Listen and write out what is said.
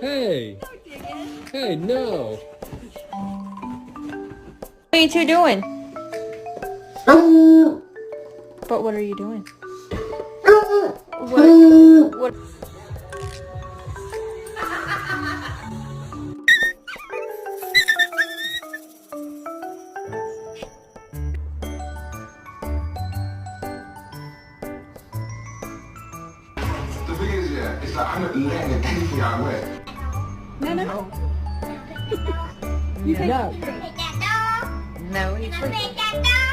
Hey! Hey, no! What are you two doing? But what are you doing? What? The thing is, yeah, it's like I'm not letting anything I wear. No. You take No. No, he's